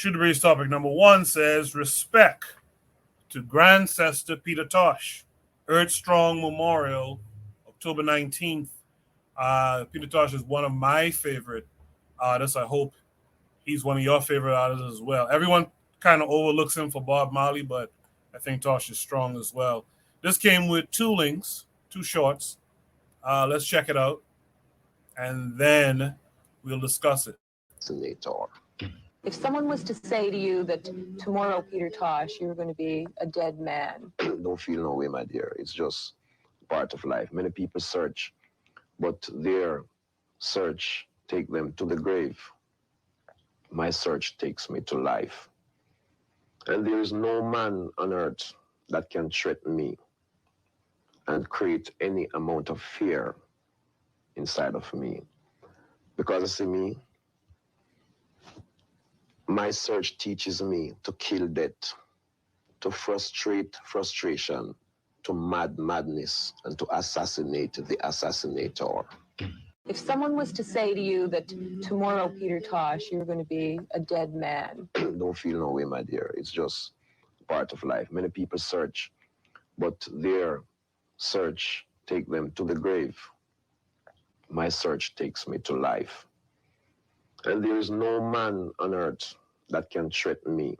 Should Breeze topic number one says Respect to grandcestor Peter Tosh. Earthstrong Memorial, October 19th. Peter Tosh is one of my favorite artists. I hope he's one of your favorite artists as well. Everyone kind of overlooks him for Bob Marley, but I think Tosh is strong as well. This came with two links, two shorts. Let's check it out, and then we'll discuss it. Senator. If someone was to say to you that tomorrow, Peter Tosh, you're going to be a dead man. Don't feel no way, my dear. It's just part of life. Many people search, but their search take them to the grave. My search takes me to life. And there is no man on earth that can threaten me and create any amount of fear inside of me. Because you see me, my search teaches me to kill death, to frustrate frustration, to madness, and to assassinate the assassinator. If someone was to say to you that tomorrow, Peter Tosh, you're going to be a dead man. Don't feel no way, my dear. It's just part of life. Many people search, but their search take them to the grave. My search takes me to life. And there is no man on earth that can threaten me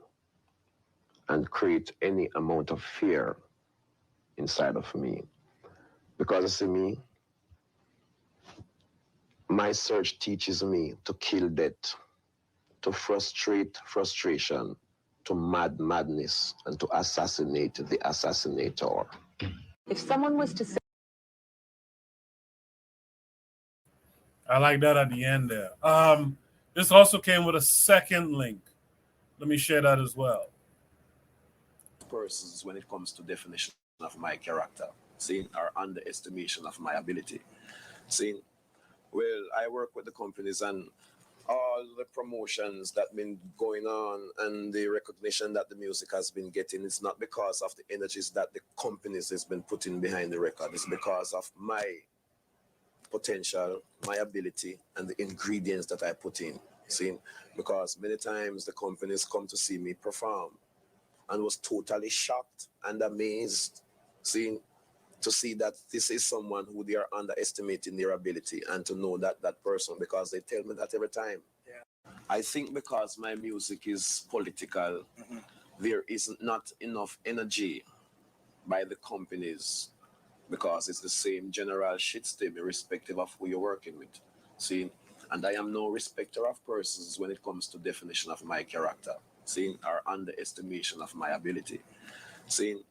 and create any amount of fear inside of me. Because you see me, my search teaches me to kill death, to frustrate frustration, to madness, and to assassinate the assassinator. If someone was to say... I like that at the end there. This also came with a second link. Let me share that as well. Persons when it comes to definition of my character, seeing our underestimation of my ability. Seeing, well, I work with the companies and all the promotions that been going on and the recognition that the music has been getting, it's not because of the energies that the companies has been putting behind the record. It's because of my potential, my ability, and the ingredients that I put in. See, because many times the companies come to see me perform and was totally shocked and amazed, seeing to see that this is someone who they are underestimating their ability, and to know that that person, because they tell me that every time. Yeah. I think because my music is political, there is not enough energy by the companies, because it's the same general shit still, irrespective of who you're working with. See, and I am no respecter of persons when it comes to definition of my character, seeing our underestimation of my ability. Seeing,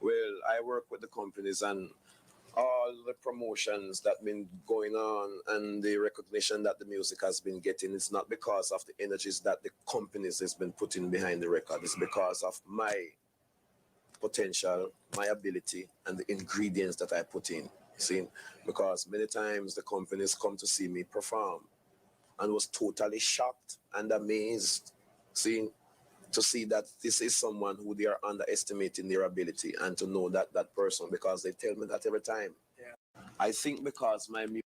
well, I work with the companies and all the promotions that been going on and the recognition that the music has been getting, it's not because of the energies that the companies has been putting behind the record. It's because of my potential, my ability, and the ingredients that I put in. See, because many times the companies come to see me perform and was totally shocked and amazed, seeing to see that this is someone who they are underestimating their ability, and to know that that person, because they tell me that every time. Yeah. I think because my music.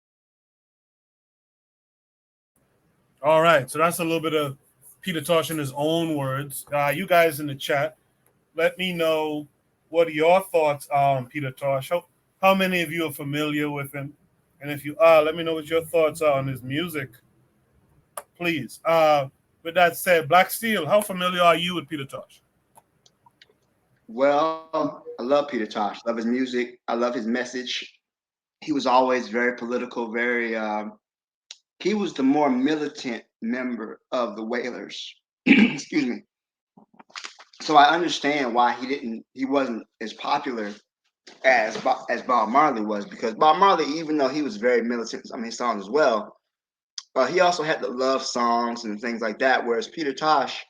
All right, so that's a little bit of Peter Tosh in his own words. You guys in the chat, let me know what your thoughts are on Peter Tosh. How many of you are familiar with him? And if you are, let me know what your thoughts are on his music, please. With that said, Black Steel, how familiar are you with Peter Tosh? Well, I love Peter Tosh. Love his music. I love his message. He was always very political, very he was the more militant member of the Wailers. Excuse me. So I understand why he wasn't as popular as Bob Marley was, because Bob Marley, even though he was very militant, I mean, his songs as well, he also had the love songs and things like that. Whereas Peter Tosh,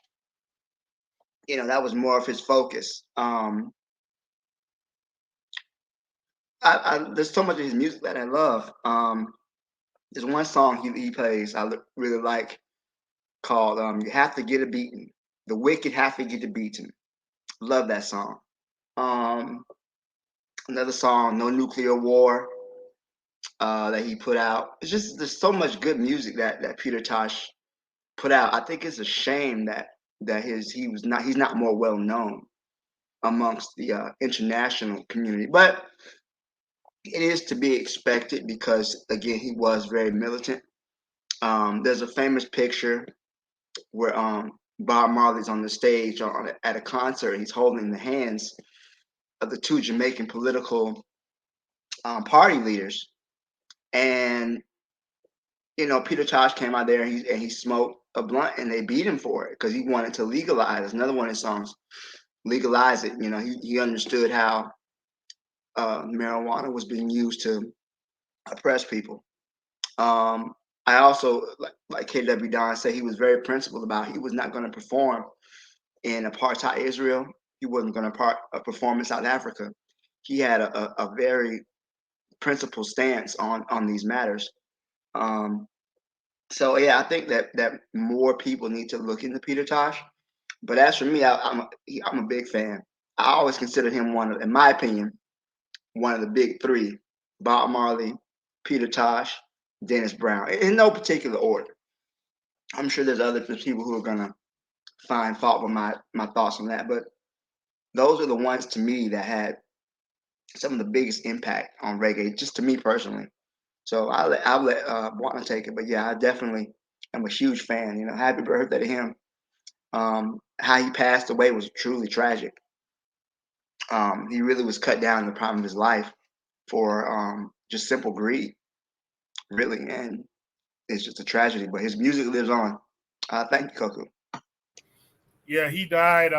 that was more of his focus. There's so much of his music that I love. There's one song he plays I really like called "You Have to Get a Beating." The wicked have to get a beating. Love that song. Another song, "No Nuclear War," that he put out. It's just there's so much good music that Peter Tosh put out. I think it's a shame that that he's not more well known amongst the international community. But it is to be expected because again he was very militant. There's a famous picture where Bob Marley's on the stage at a concert. He's holding the hands of the two Jamaican political party leaders, and Peter Tosh came out there and he smoked a blunt, and they beat him for it because he wanted to legalize. Another one of his songs, legalize it. He understood how marijuana was being used to oppress people. I also, like KW Don said, he was very principled about he was not going to perform in apartheid Israel. He wasn't going to perform in South Africa. He had a very principled stance on these matters. So yeah, I think that more people need to look into Peter Tosh. But as for me, I'm a big fan. I always considered him in my opinion, one of the big three: Bob Marley, Peter Tosh, Dennis Brown, in no particular order. I'm sure there's other people who are gonna find fault with my thoughts on that, but those are the ones to me that had some of the biggest impact on reggae, just to me personally. So I'll let Bwana take it, but yeah, I definitely am a huge fan. Happy birthday to him. How he passed away was truly tragic. He really was cut down in the prime of his life for just simple greed, really, and it's just a tragedy. But his music lives on. Thank you, Coco. Yeah, he died.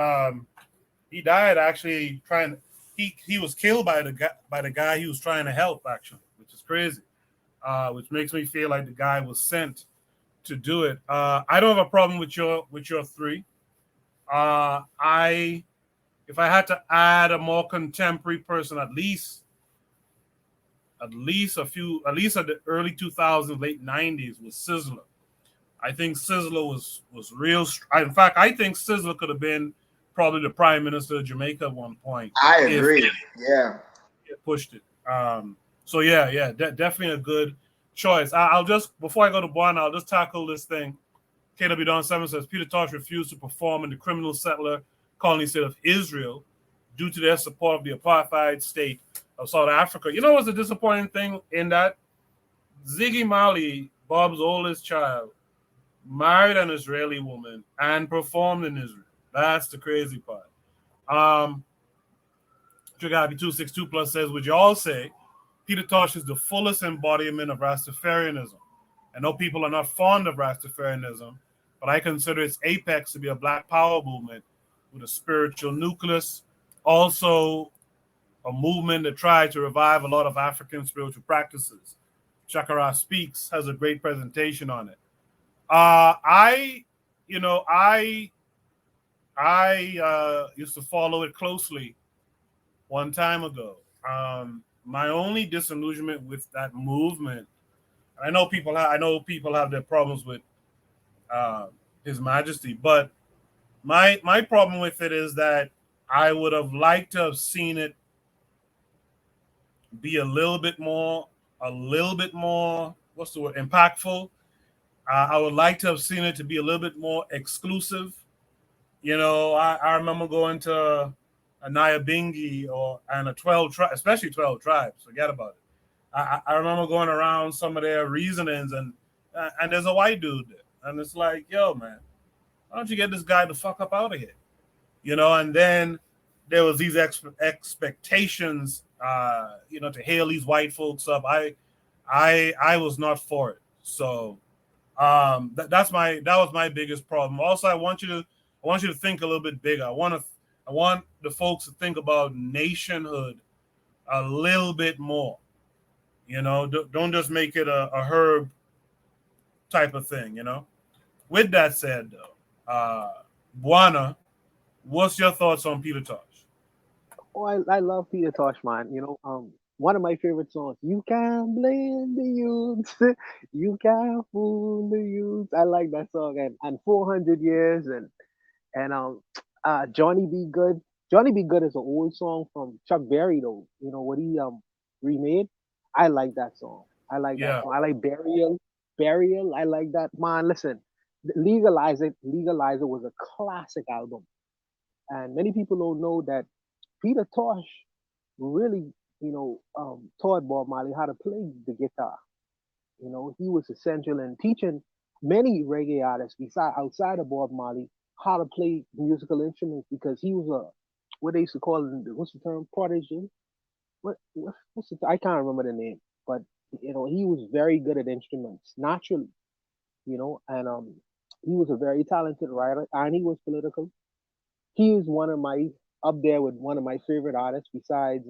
He died actually trying. He was killed by the guy he was trying to help, actually, which is crazy. Which makes me feel like the guy was sent to do it. I don't have a problem with your three. If I had to add a more contemporary person, at least at the early 2000s, late 90s, was Sizzler. I think Sizzler was real. In fact, I think Sizzler could have been probably the prime minister of Jamaica at one point. I agree. Yeah. It pushed it. So yeah, definitely a good choice. I'll just, before I go to Buana, I'll just tackle this thing. KW Don 7 says Peter Tosh refused to perform in the criminal settler colony state of Israel due to their support of the apartheid state of South Africa. You know what's the disappointing thing in that? Ziggy Marley, Bob's oldest child, married an Israeli woman and performed in Israel. That's the crazy part. Trigger 262 Plus says, would you all say Peter Tosh is the fullest embodiment of Rastafarianism? I know people are not fond of Rastafarianism, but I consider its apex to be a Black Power movement with a spiritual nucleus. Also, a movement that tried to revive a lot of African spiritual practices. Chakara Speaks has a great presentation on it. I used to follow it closely one time ago. My only disillusionment with that movement, I know people have their problems with His Majesty, but my problem with it is that I would have liked to have seen it be a little bit more, what's the word, impactful. I would like to have seen it to be a little bit more exclusive. I remember going to a Nyabingi and a 12 tribe, especially 12 tribes. Forget about it. I remember going around some of their reasonings, and there's a white dude there, and it's like, yo, man, why don't you get this guy the fuck up out of here? And then there was these expectations, to hail these white folks up. I was not for it. So that was my biggest problem. Also, I want you to think a little bit bigger. I want the folks to think about nationhood a little bit more. Don't just make it a herb type of thing. With that said, though, Buana, what's your thoughts on Peter Tosh? Oh, I love Peter Tosh, man. One of my favorite songs. You can't blame the youth. You can't fool the youth. I like that song. And 400 years and Johnny Be Good. Johnny Be Good is an old song from Chuck Berry though. What he remade. I like that song. I like that Yeah. song. I like Burial. Burial. I like that. Man, listen. Legalizer was a classic album, and many people don't know that Peter Tosh really, taught Bob Marley how to play the guitar. He was essential in teaching many reggae artists outside of Bob Marley how to play musical instruments because he was a what they used to call it, what's the term, protege. What's I can't remember the name, but he was very good at instruments naturally. And he was a very talented writer, and he was political. He is one of my up there with one of my favorite artists besides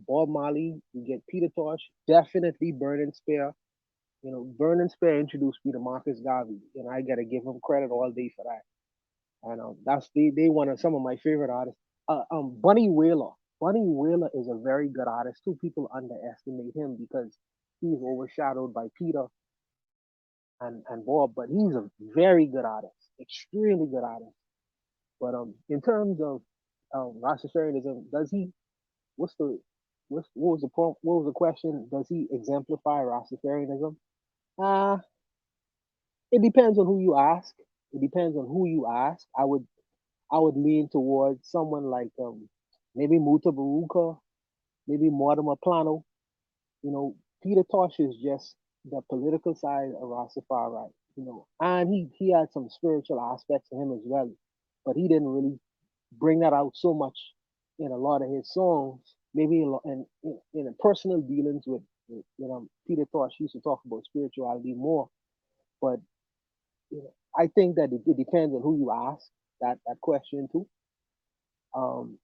Bob Marley. You get Peter Tosh, definitely Burning Spear. Burning Spear introduced me to Marcus Garvey, and I gotta give him credit all day for that. And that's they one of some of my favorite artists. Bunny Wailer. Bunny Wailer is a very good artist too. People underestimate him because he's overshadowed by Peter and Bob, but he's a very good artist, extremely good artist. But in terms of Rastafarianism, does he? What's the what was the point? What was the question? Does he exemplify Rastafarianism? Uh it depends on who you ask. It depends on who you ask. I would lean towards someone like maybe Muta Baruka, maybe Mortimer Plano. Peter Tosh is just the political side of Rastafari, and he had some spiritual aspects to him as well, but he didn't really bring that out so much in a lot of his songs. Maybe in personal dealings with Peter Tosh used to talk about spirituality more, but I think that it depends on who you ask that question to. Um,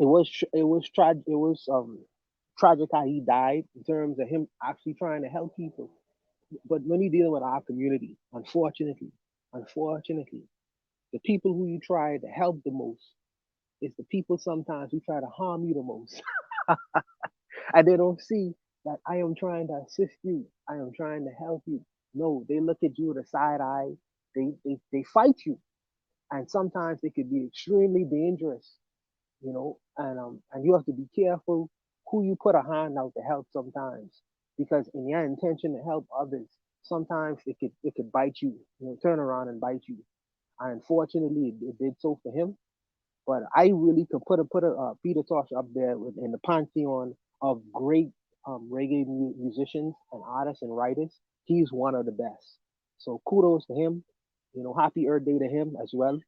it was tragic how he died in terms of him actually trying to help people. But when you're dealing with our community, unfortunately, the people who you try to help the most is the people sometimes who try to harm you the most. And they don't see that I am trying to assist you. I am trying to help you. No, they look at you with a side eye. They fight you. And sometimes they could be extremely dangerous, and you have to be careful who you put a hand out to help sometimes. Because in your intention to help others, sometimes it could bite you, turn around and bite you. And unfortunately it did so for him. But I really could put a Peter Tosh up there in the pantheon of great reggae musicians and artists and writers. He's one of the best. So kudos to him. Happy Earth Day to him as well.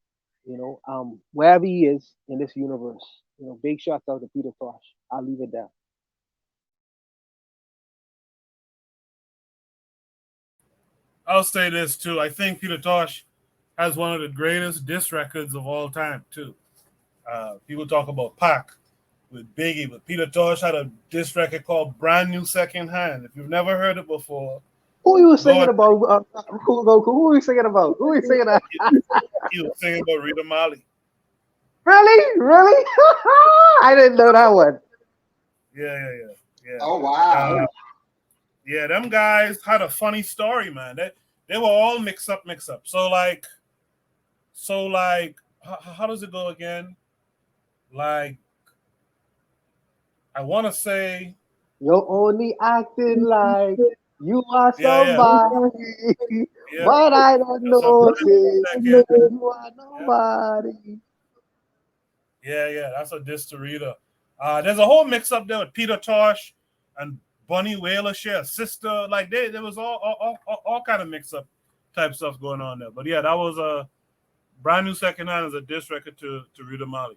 Wherever he is in this universe, big shout out to Peter Tosh. I'll leave it there. I'll say this too. I think Peter Tosh has one of the greatest diss records of all time too. People talk about Pac with Biggie, but Peter Tosh had a diss record called "Brand New Second Hand." If you've never heard it before, Who you go singing and about? Who you singing about? Who you singing about? he was singing about Rita Marley. Really? Really? I didn't know that one. Yeah. Oh wow. Yeah, them guys had a funny story, man. They were all mix up. So like, how does it go again? Like, I want to say, You're only acting like you are yeah, somebody, yeah. but I don't That's a know, brand new say second. you are Yeah, nobody. yeah. That's a diss to Rita. There's a whole mix up there with Peter Tosh and Bunny Wailer share a sister. Like there was all kind of mix up type stuff going on there. But yeah, that was a brand new second hand as a diss record to Rita Marley.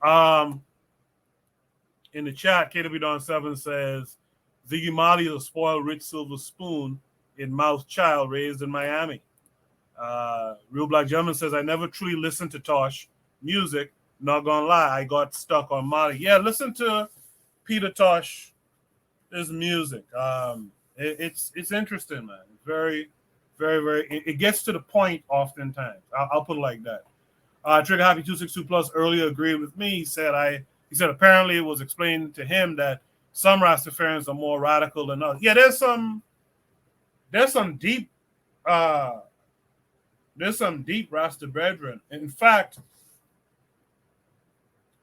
Um, in the chat, KW Don 7 says Ziggy Marley is a spoiled rich silver spoon in mouth child raised in Miami. Real Black Gentleman says I never truly listened to Tosh music. Not gonna lie, I got stuck on Marley. Yeah, listen to Peter Tosh, his music. It's interesting, man. It's very, very, very. It gets to the point oftentimes. I'll put it like that. Trigger Happy 262 Plus earlier agreed with me. He said apparently it was explained to him that some Rastafarians are more radical than others. Yeah, there's some deep uh there's some deep Rasta brethren. In fact,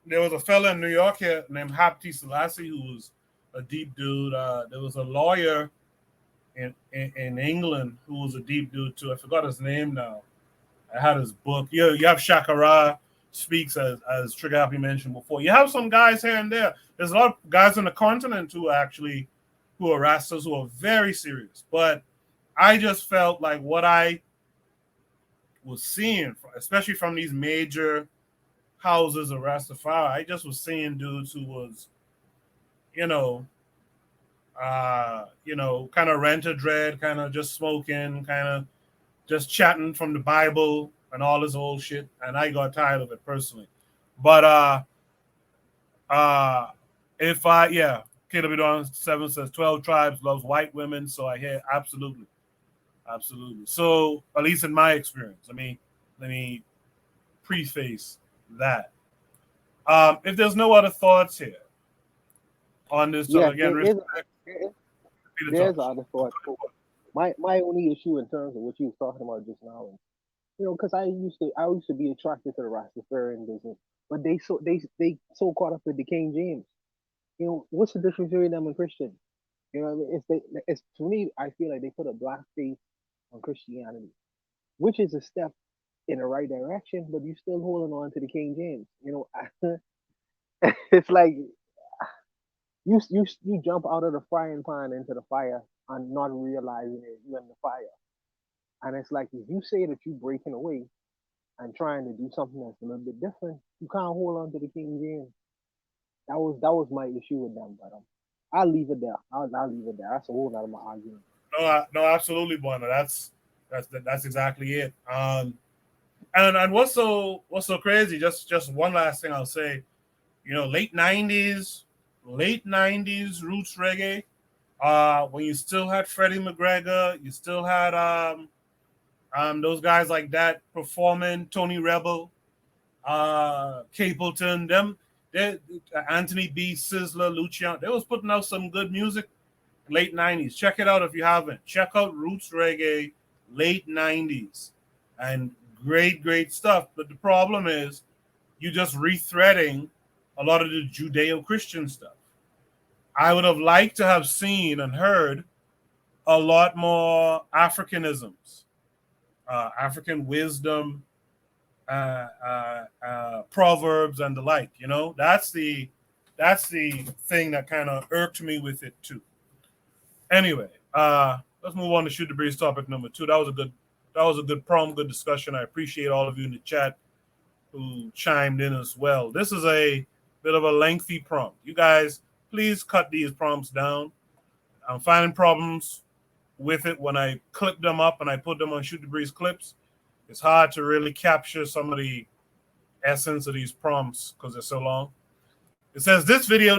there was a fella in New York here named Hapti Selassie who was a deep dude. There was a lawyer in England who was a deep dude too. I forgot his name now. I had his book. You have Shakara speaks as Trigger Happy mentioned before. You have some guys here and there. There's a lot of guys on the continent who are Rastas who are very serious. But I just felt like what I was seeing, especially from these major houses of Rastafari, I just was seeing dudes who was, kind of rent a dread, kind of just smoking, kind of just chatting from the Bible and all this old shit, and I got tired of it personally. But KW Dawn 7 says 12 tribes loves white women, so I hear absolutely. So at least in my experience, let me preface that. If there's no other thoughts here on this, Yeah, again, there's other thoughts. My only issue in terms of what you was talking about just now, and because I used to be attracted to the Rastafarian business, but they so caught up with the King James. What's the difference between them and Christian? You know what I mean? It's to me, I feel like they put a black face on Christianity, which is a step in the right direction, but you still holding on to the King James. It's like you jump out of the frying pan into the fire and not realizing it, you're in the fire. And it's like if you say that you're breaking away and trying to do something that's a little bit different, you can't hold on to the King James. That was my issue with them, but I'll leave it there. I'll leave it there. That's a whole lot of my argument. No, absolutely, Buena. That's exactly it. And what's so crazy? Just one last thing I'll say. Late '90s roots reggae. When you still had Freddie McGregor, you still had those guys like that performing. Tony Rebel, Capleton, Anthony B, Sizzler, Lucian. They was putting out some good music. Late '90s. Check it out if you haven't. Check out Roots Reggae, late '90s, and great stuff. But the problem is, you just rethreading a lot of the Judeo-Christian stuff. I would have liked to have seen and heard a lot more Africanisms, African wisdom, proverbs, and the like. That's the thing that kind of irked me with it too. Anyway, let's move on to Shoot the Breeze topic number 2. That was a good prom, good discussion. I appreciate all of you in the chat who chimed in as well. This is a bit of a lengthy prompt. You guys, please cut these prompts down. I'm finding problems with it when I clip them up and I put them on Shoot the Breeze clips. It's hard to really capture some of the essence of these prompts because they're so long. It says this video